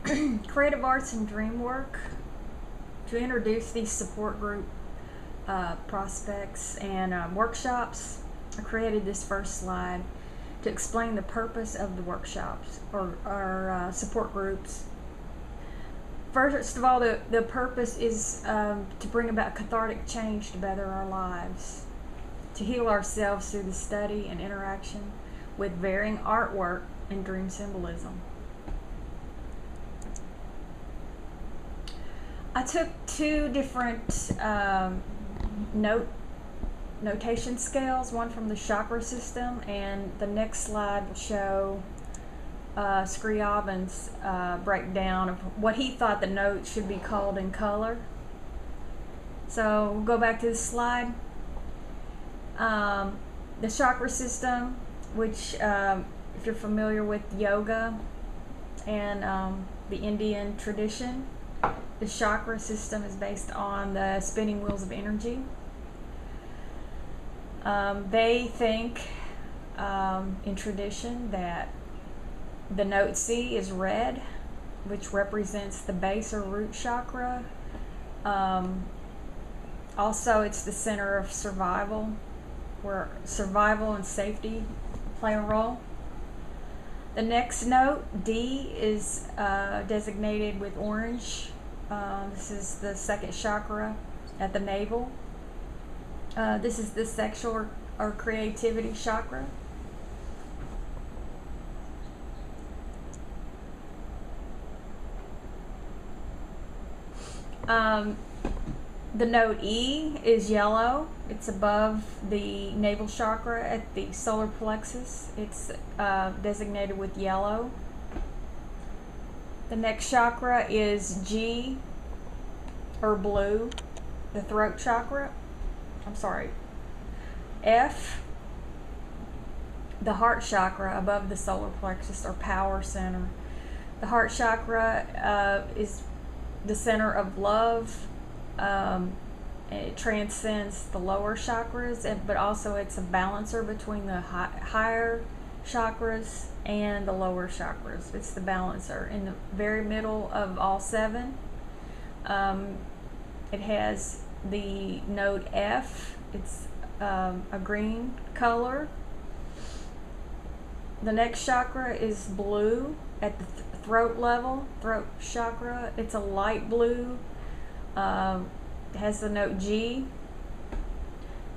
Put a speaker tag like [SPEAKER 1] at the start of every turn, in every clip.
[SPEAKER 1] Creative Arts and Dream Work, to introduce these support group prospects and workshops. I created this first slide to explain the purpose of the workshops or support groups. First of all, the purpose is to bring about cathartic change to better our lives, to heal ourselves through the study and interaction with varying artwork and dream symbolism. I took two different notation scales, one from the chakra system, and the next slide will show Scriabin's breakdown of what he thought the notes should be called in color. So we'll go back to this slide. The chakra system, which if you're familiar with yoga and the Indian tradition, the chakra system is based on the spinning wheels of energy. They think in tradition that the note C is red, which represents the base or root chakra. Also, it's the center of survival, where survival and safety play a role. The next note, D, is designated with orange. This is the second chakra at the navel. This is the sexual or creativity chakra. The note E is yellow. It's above the navel chakra at the solar plexus. It's designated with yellow. The next chakra is G, or blue, the throat chakra. F, the heart chakra above the solar plexus, or power center. The heart chakra is the center of love. It transcends the lower chakras, but also it's a balancer between the higher chakras and the lower chakras. It's the balancer in the very middle of all seven. It has the note F. It's a green color. The next chakra is blue at the throat level, throat chakra. It's a light blue. It has the note G.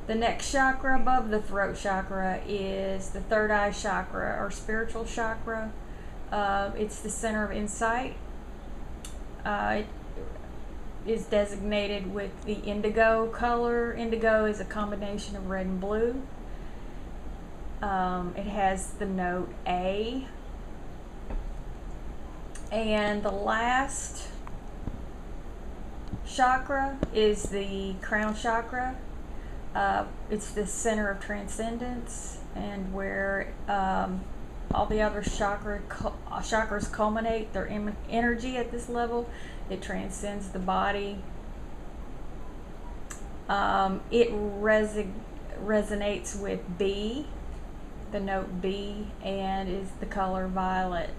[SPEAKER 1] The next chakra above the throat chakra is the third eye chakra, or spiritual chakra. It's the center of insight. It is designated with the indigo color. Indigo is a combination of red and blue. It has the note A. And the last chakra is the crown chakra. It's the center of transcendence, and where all the other chakras culminate their energy at this level. It transcends the body. It resonates with B, the note B, and is the color violet.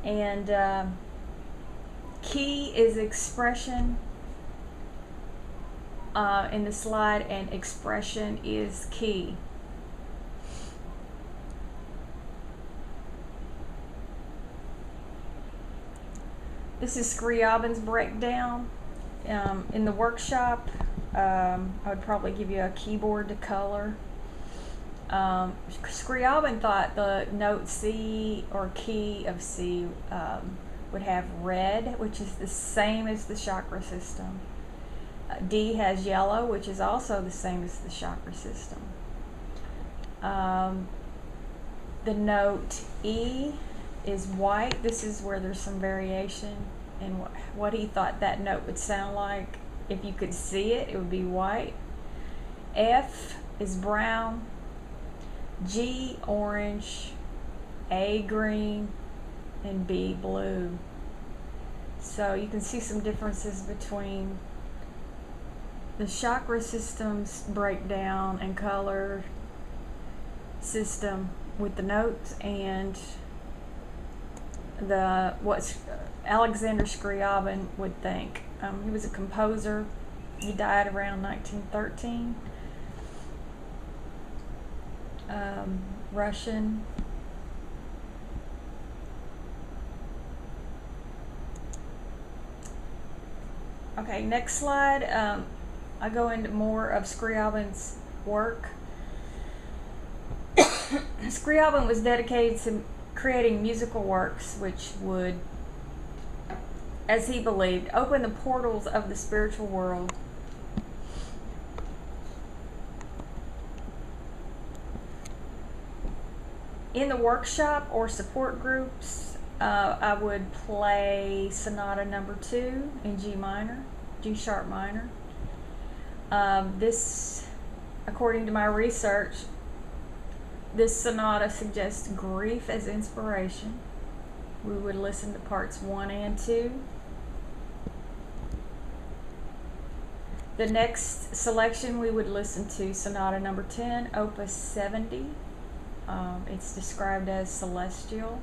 [SPEAKER 1] And key is expression in the slide, and expression is key. This is Scriabin's breakdown. In the workshop, I would probably give you a keyboard to color. Scriabin thought the note C, or key of C, would have red, which is the same as the chakra system. D has yellow, which is also the same as the chakra system. The note E is white. This is where there's some variation in what he thought that note would sound like. If you could see it, it would be white. F is brown. G, orange. A, green. And B, blue. So you can see some differences between the chakra system's breakdown and color system with the notes, and what Alexander Scriabin would think. He was a composer. He died around 1913. Russian. Okay, next slide. I go into more of Scriabin's work. Scriabin was dedicated to creating musical works which would, as he believed, open the portals of the spiritual world. In the workshop or support groups, I would play Sonata Number 2 in G minor, G sharp minor. This, according to my research, this sonata suggests grief as inspiration. We would listen to parts 1 and 2. The next selection we would listen to Sonata Number 10, Opus 70. It's described as celestial.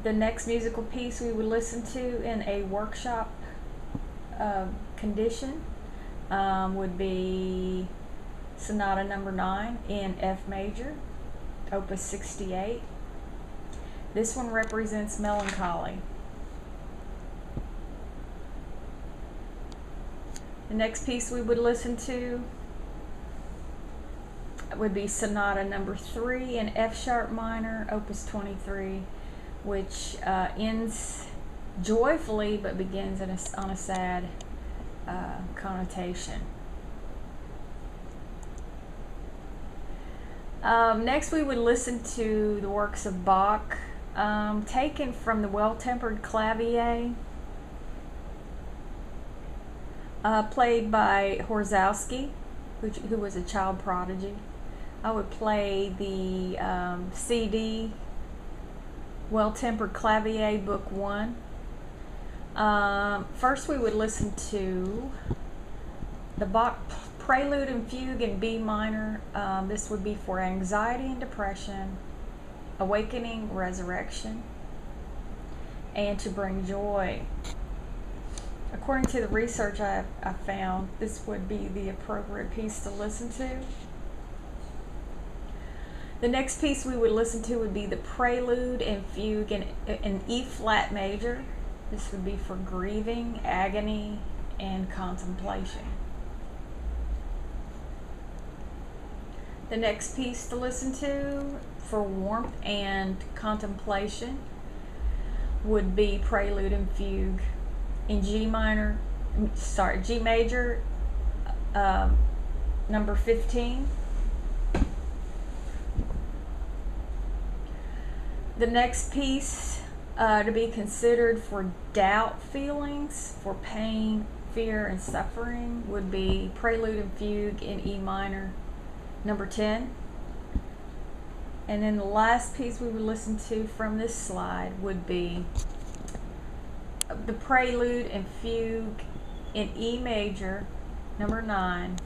[SPEAKER 1] The next musical piece we would listen to in a workshop condition would be Sonata Number 9 in F major, Opus 68. This one represents melancholy. The next piece we would listen to would be Sonata Number 3 in F sharp minor, Opus 23, which ends joyfully but begins on a sad connotation. Next we would listen to the works of Bach, taken from the Well-Tempered Clavier, played by Horzowski, who was a child prodigy. I would play the CD Well-Tempered Clavier, Book 1. First we would listen to the Bach Prelude and Fugue in B minor. This would be for anxiety and depression, awakening, resurrection, and to bring joy. According to the research I found, this would be the appropriate piece to listen to. The next piece we would listen to would be the Prelude and Fugue in E flat major. This would be for grieving, agony, and contemplation. The next piece to listen to for warmth and contemplation would be Prelude and Fugue in G major, number 15. The next piece to be considered for doubt feelings, for pain, fear, and suffering would be Prelude and Fugue in E minor, number 10. And then the last piece we would listen to from this slide would be the Prelude and Fugue in E major, number 9,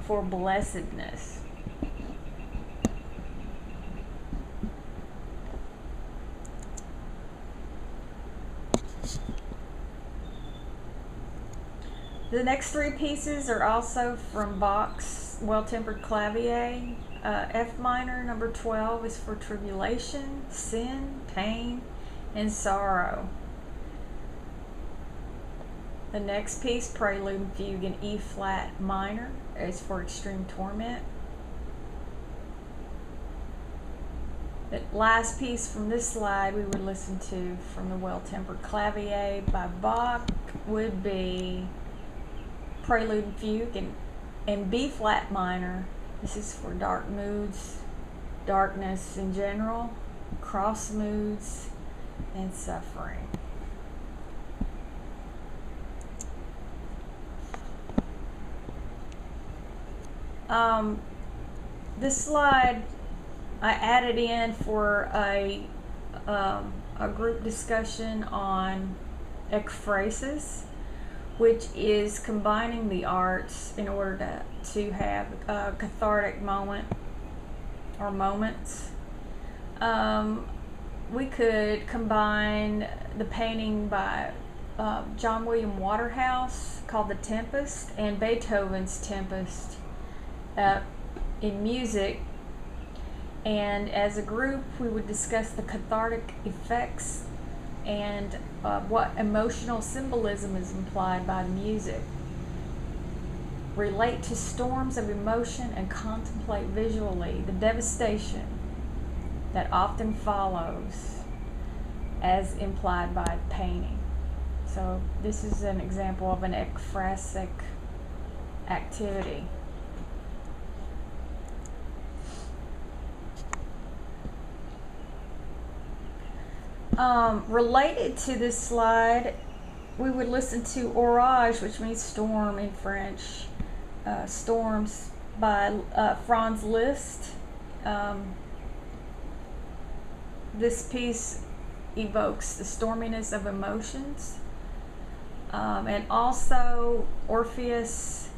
[SPEAKER 1] for blessedness. The next 3 pieces are also from Bach's Well-Tempered Clavier. F minor, number 12, is for tribulation, sin, pain, and sorrow. The next piece, Prelude and Fugue in E flat minor, is for extreme torment. The last piece from this slide we would listen to from the Well-Tempered Clavier by Bach would be Prelude and Fugue in B flat minor. This is for dark moods, darkness in general, cross moods, and suffering. This slide I added in for a group discussion on ekphrasis, which is combining the arts in order to have a cathartic moment or moments. We could combine the painting by John William Waterhouse called The Tempest and Beethoven's Tempest in music. And as a group, we would discuss the cathartic effects and what emotional symbolism is implied by the music. Relate to storms of emotion and contemplate visually the devastation that often follows as implied by painting. So this is an example of an ekphrastic activity. Related to this slide, we would listen to Orage, which means storm in French, Storms by Franz Liszt. This piece evokes the storminess of emotions. And also Orpheus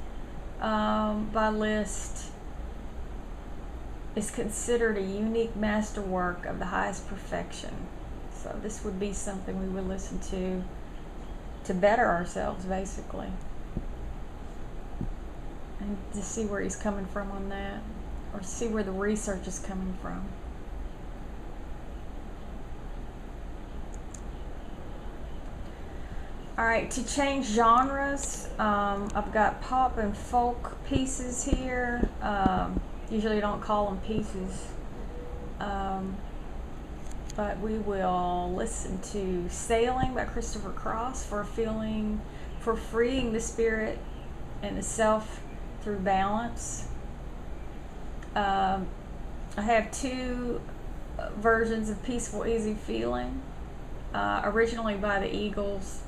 [SPEAKER 1] by Liszt is considered a unique masterwork of the highest perfection. So this would be something we would listen to better ourselves, basically. And to see where he's coming from on that, or see where the research is coming from. Alright, to change genres, I've got pop and folk pieces here. Usually don't call them pieces. But we will listen to Sailing by Christopher Cross for freeing the spirit and the self through balance. I have two versions of Peaceful Easy Feeling, originally by the Eagles,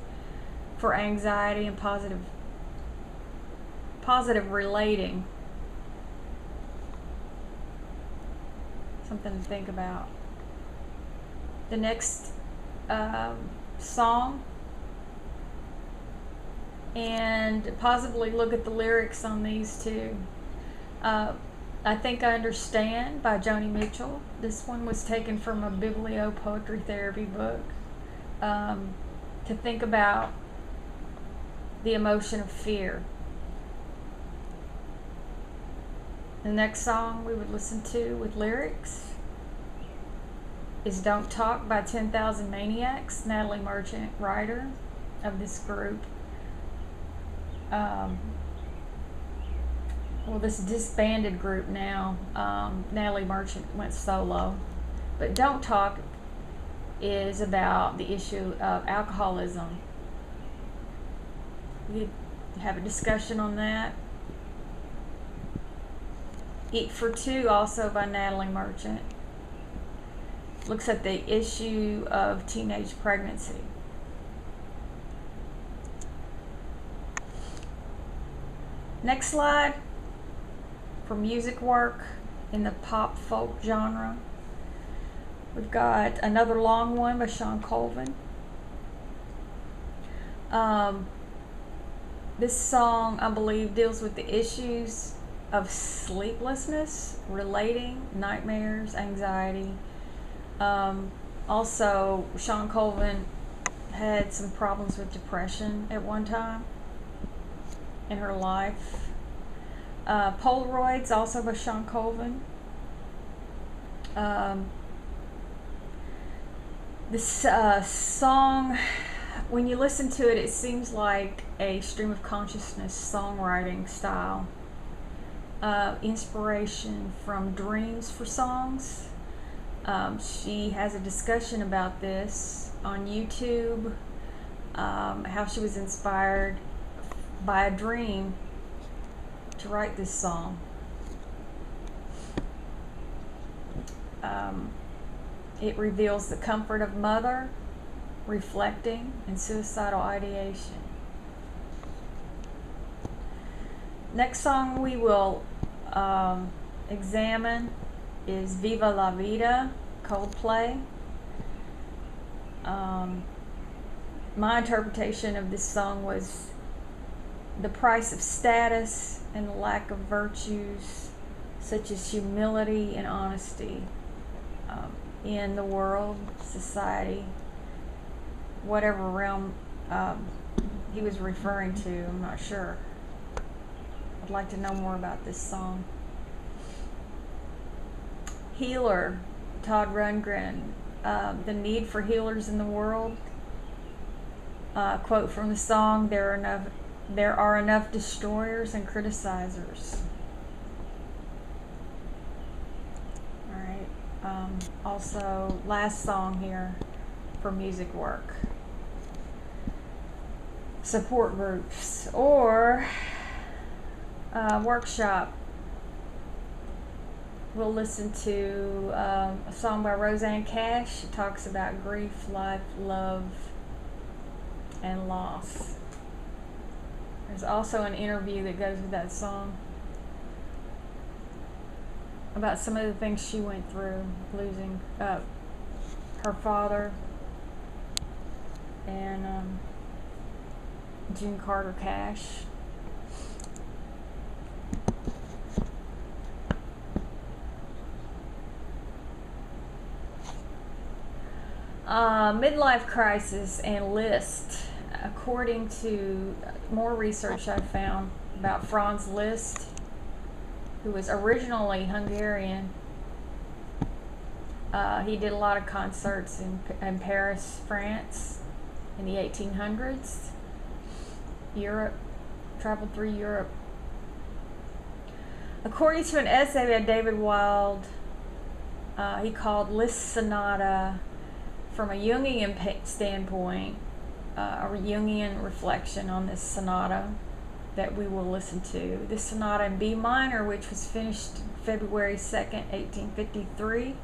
[SPEAKER 1] for anxiety and positive relating. Something to think about. The next song, and possibly look at the lyrics on these two. I Think I Understand by Joni Mitchell. This one was taken from a Biblio Poetry Therapy book, to think about the emotion of fear. The next song we would listen to with lyrics is Don't Talk by 10,000 Maniacs, Natalie Merchant, writer of this group. Well, this disbanded group now. Natalie Merchant went solo. But Don't Talk is about the issue of alcoholism. We have a discussion on that. Eat for Two, also by Natalie Merchant, looks at the issue of teenage pregnancy. Next slide, for music work in the pop folk genre, we've got Another Long One by Shawn Colvin. This song, I believe, deals with the issues of sleeplessness, relating, nightmares, anxiety. Also, Shawn Colvin had some problems with depression at one time in her life. Polaroids, also by Shawn Colvin. This song, when you listen to it, it seems like a stream of consciousness songwriting style. Inspiration from dreams for songs. She has a discussion about this on YouTube, how she was inspired by a dream to write this song. It reveals the comfort of mother, reflecting, and suicidal ideation. Next song we will examine is Viva la Vida, Coldplay. My interpretation of this song was the price of status and the lack of virtues such as humility and honesty in the world, society, whatever realm he was referring to. I'm not sure. I'd like to know more about this song. Healer, Todd Rundgren, the need for healers in the world. Quote from the song, there are enough destroyers and criticizers. Alright, also last song here for music work. Support groups or workshop. We'll listen to a song by Rosanne Cash. It talks about grief, life, love, and loss. There's also an interview that goes with that song about some of the things she went through, losing her father and June Carter Cash. Midlife crisis and list. According to more research I found about Franz Liszt, who was originally Hungarian, he did a lot of concerts in Paris, France in the 1800s. Europe, traveled through Europe. According to an essay by David Wild, he called Liszt Sonata, from a Jungian standpoint, a Jungian reflection on this sonata that we will listen to. This sonata in B minor, which was finished February 2nd, 1853.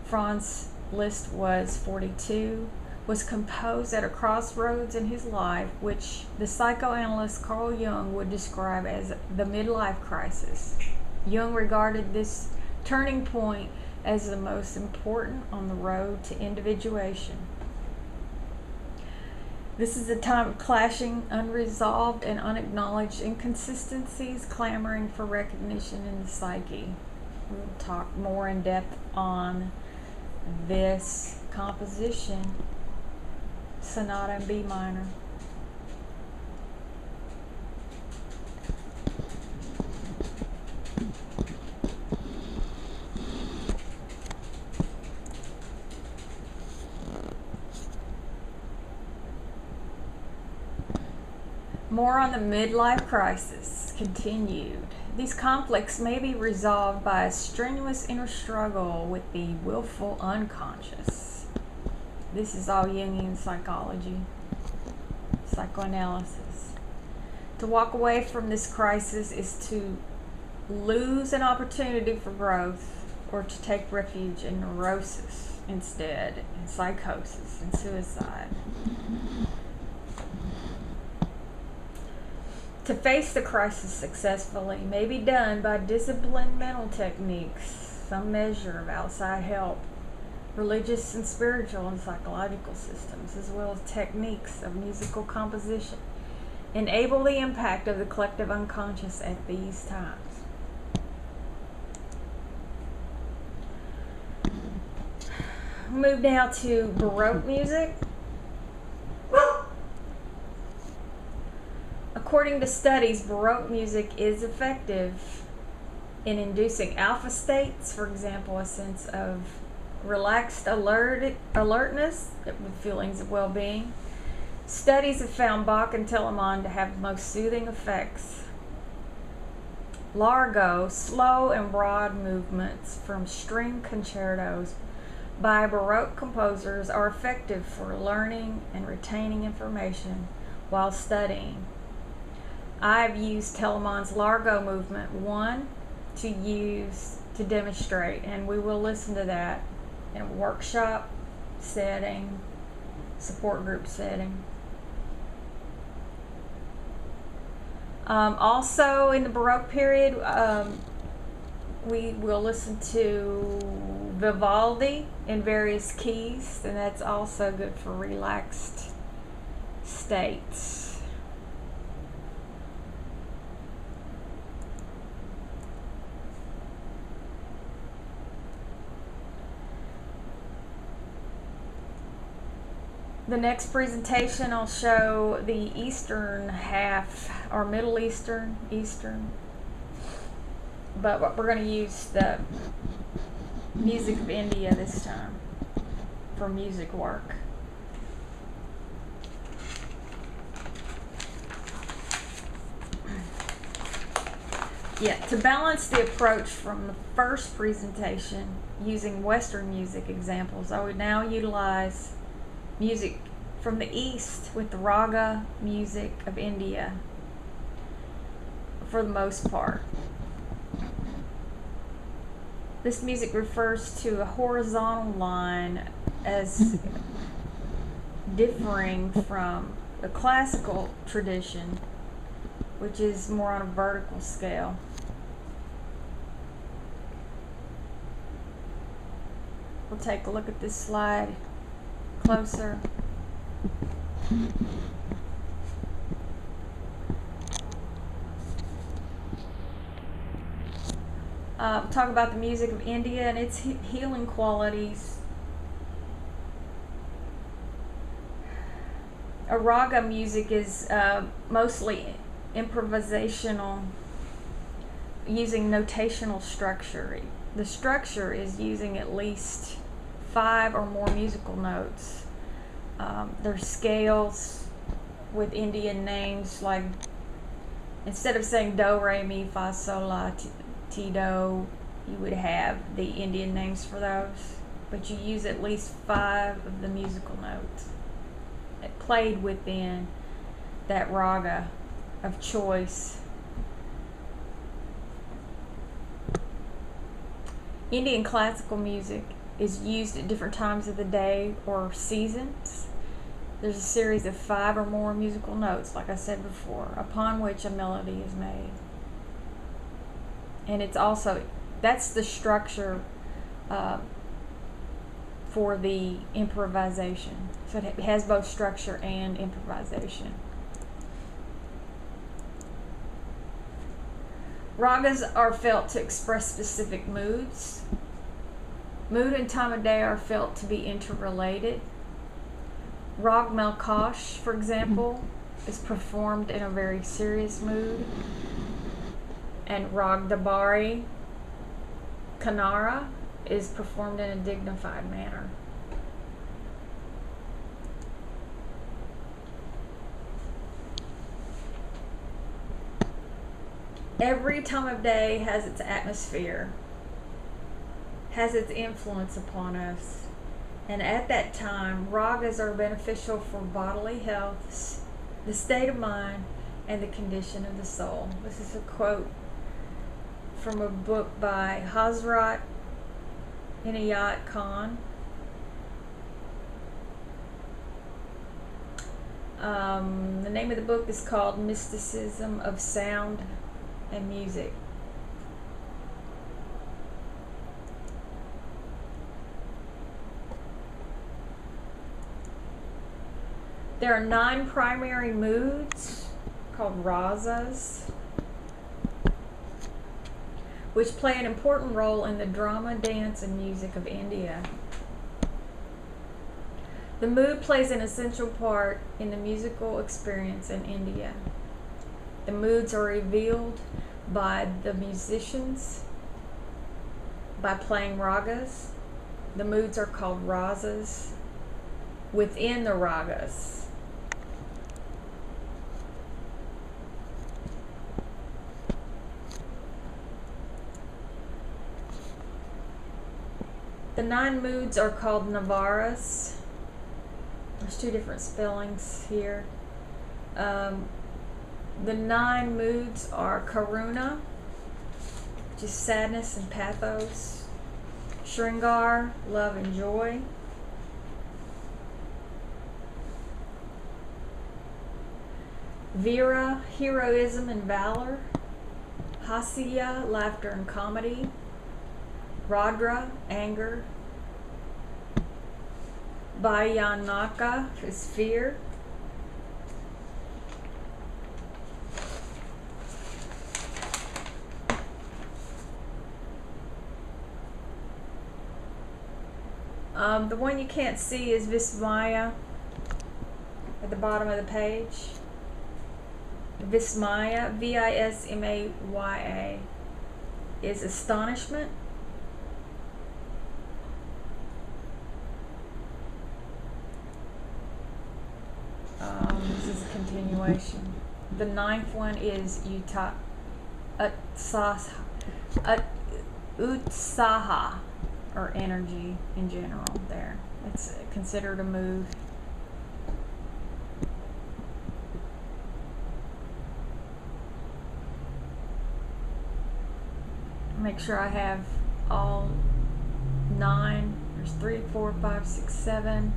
[SPEAKER 1] Franz Liszt was 42, was composed at a crossroads in his life, which the psychoanalyst Carl Jung would describe as the midlife crisis. Jung regarded this turning point as the most important on the road to individuation. This is a time of clashing, unresolved, and unacknowledged inconsistencies, clamoring for recognition in the psyche. We'll talk more in depth on this composition, Sonata in B minor. More on the midlife crisis, continued. These conflicts may be resolved by a strenuous inner struggle with the willful unconscious. This is all Jungian psychology, psychoanalysis. To walk away from this crisis is to lose an opportunity for growth, or to take refuge in neurosis instead, and psychosis and suicide. To face the crisis successfully may be done by disciplined mental techniques, some measure of outside help, religious and spiritual and psychological systems, as well as techniques of musical composition, enable the impact of the collective unconscious at these times. Move now to Baroque music. According to studies, Baroque music is effective in inducing alpha states, for example, a sense of relaxed alertness with feelings of well-being. Studies have found Bach and Telemann to have the most soothing effects. Largo, slow and broad movements from string concertos by Baroque composers are effective for learning and retaining information while studying. I've used Telemann's Largo movement 1 to demonstrate, and we will listen to that in a workshop setting, support group setting. Also in the Baroque period, we will listen to Vivaldi in various keys, and that's also good for relaxed states. The next presentation I'll show the Eastern half, or Middle Eastern, but we're going to use the music of India this time for music work. Yeah, to balance the approach from the first presentation using Western music examples, I would now utilize music from the East with the raga music of India for the most part. This music refers to a horizontal line as differing from the classical tradition, which is more on a vertical scale. We'll take a look at this slide closer. Talk about the music of India and its healing qualities. A raga music is mostly improvisational, using notational structure. The structure is using at least 5 or more musical notes. There's scales with Indian names, like instead of saying do, re, mi, fa, sol, la, ti, do, you would have the Indian names for those, but you use at least 5 of the musical notes played within that raga of choice. Indian classical music is used at different times of the day or seasons. There's a series of 5 or more musical notes, like I said before, upon which a melody is made. And it's also, that's the structure for the improvisation. So it has both structure and improvisation. Ragas are felt to express specific moods. Mood and time of day are felt to be interrelated. Rag Melkosh, for example, is performed in a very serious mood. And Rag Dabari Kanara is performed in a dignified manner. Every time of day has its atmosphere, has its influence upon us. And at that time, ragas are beneficial for bodily health, the state of mind, and the condition of the soul. This is a quote from a book by Hazrat Inayat Khan. The name of the book is called Mysticism of Sound and Music. There are 9 primary moods called rasas, which play an important role in the drama, dance, and music of India. The mood plays an essential part in the musical experience in India. The moods are revealed by the musicians by playing ragas. The moods are called rasas within the ragas. The 9 moods are called Navaras. There's 2 different spellings here. The 9 moods are Karuna, which is sadness and pathos. Shringar, love and joy. Veera, heroism and valor. Hasya, laughter and comedy. Radra, anger. Bhayanaka is fear. The one you can't see is Vismaya, at the bottom of the page. Vismaya, Vismaya, is astonishment. This is a continuation. The ninth one is Utsaha, or energy in general there. It's considered a mood. Make sure I have all 9. There's 3, 4, 5, 6, 7.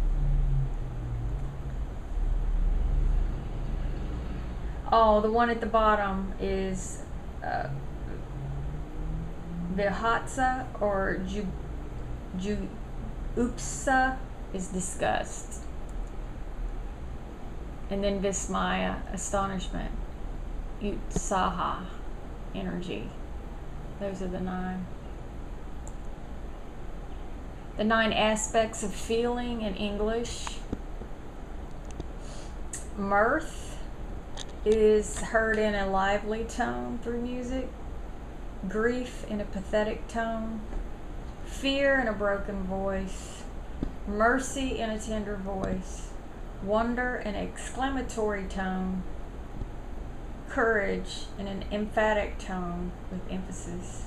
[SPEAKER 1] Oh, the one at the bottom is Vihatsa, or Upsa is disgust. And then Vismaya, astonishment. Utsaha, energy. Those are the 9. The 9 aspects of feeling in English. Mirth is heard in a lively tone through music. Grief in a pathetic tone. Fear in a broken voice. Mercy in a tender voice. Wonder in an exclamatory tone. Courage in an emphatic tone with emphasis.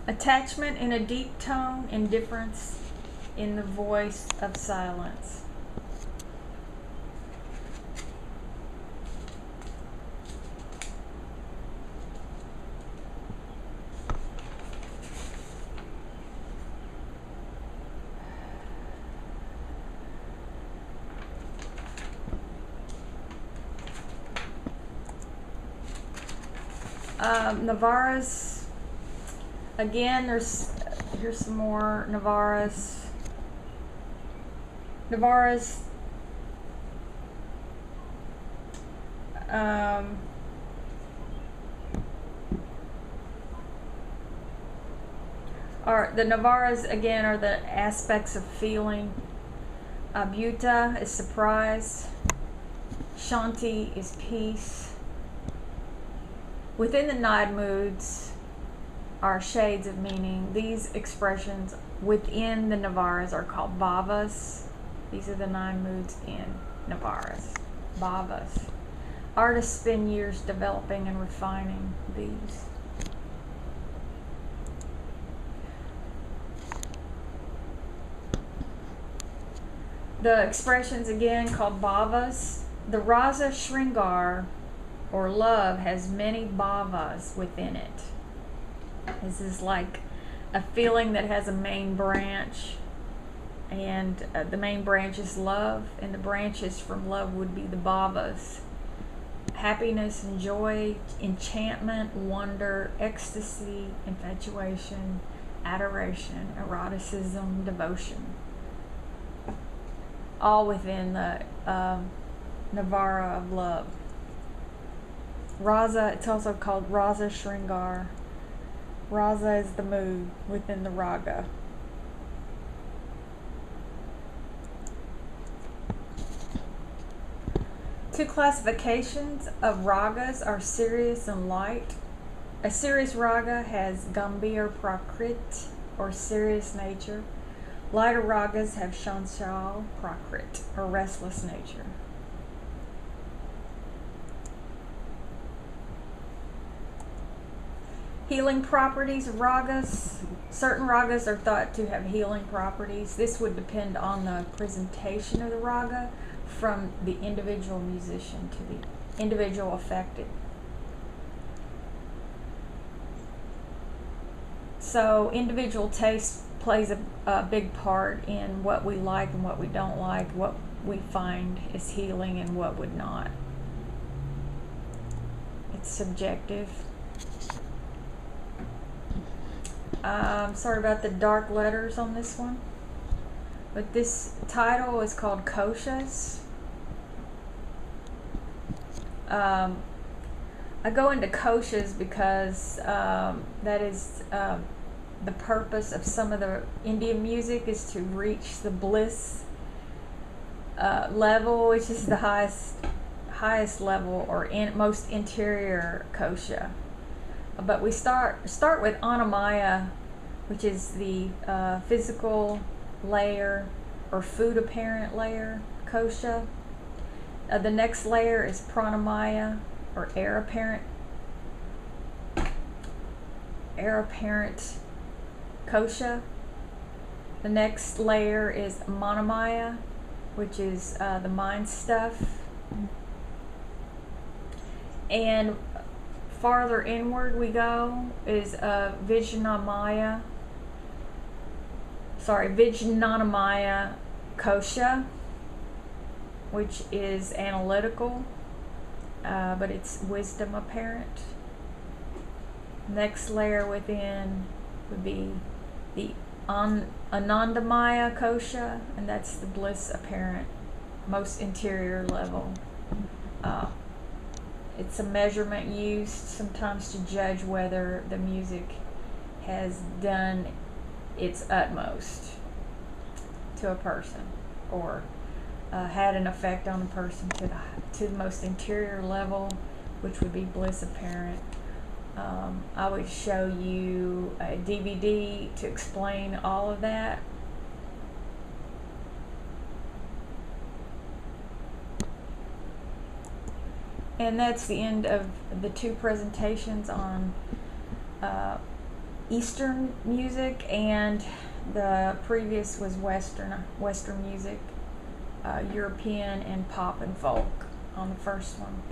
[SPEAKER 1] Attachment in a deep tone, indifference in the voice of silence. Navaras. Again, here's some more Navaras. Navaras the Navaras again are the aspects of feeling. Bhuta is surprise. Shanti is peace. Within the 9 moods are shades of meaning. These expressions within the Navaras are called bhavas. These are the 9 moods in Navaras. Bhavas. Artists spend years developing and refining these. The expressions again called bhavas. The rasa shringar, or love, has many bhavas within it. This is like a feeling that has a main branch, and the main branch is love, and the branches from love would be the bhavas. Happiness and joy, enchantment, wonder, ecstasy, infatuation, adoration, eroticism, devotion. All within the Navara of love. Rasa, it's also called Rasa Shringar. Rasa is the mood within the raga. Two classifications of ragas are serious and light. A serious raga has gambhir prakrit, or serious nature. Lighter ragas have chanchal prakrit, or restless nature. Healing properties of ragas. Certain ragas are thought to have healing properties. This would depend on the presentation of the raga from the individual musician to the individual affected. So individual taste plays a big part in what we like and what we don't like, what we find is healing and what would not. It's subjective. Sorry about the dark letters on this one, but this title is called Koshas. I go into Koshas because that is the purpose of some of the Indian music is to reach the bliss level, which is the highest level or most interior kosha. But we start with Annamaya, which is the physical layer or food apparent layer kosha. The next layer is Pranamaya or air apparent kosha. The next layer is Manomaya, which is the mind stuff. And farther inward we go is Vijnanamaya kosha, which is analytical, but it's wisdom apparent. Next layer within would be the Anandamaya kosha, and that's the bliss apparent, most interior level. It's a measurement used sometimes to judge whether the music has done its utmost to a person or had an effect on a person to the most interior level, which would be bliss apparent. I would show you a DVD to explain all of that. And that's the end of the two presentations on Eastern music, and the previous was Western music, European and pop and folk on the first one.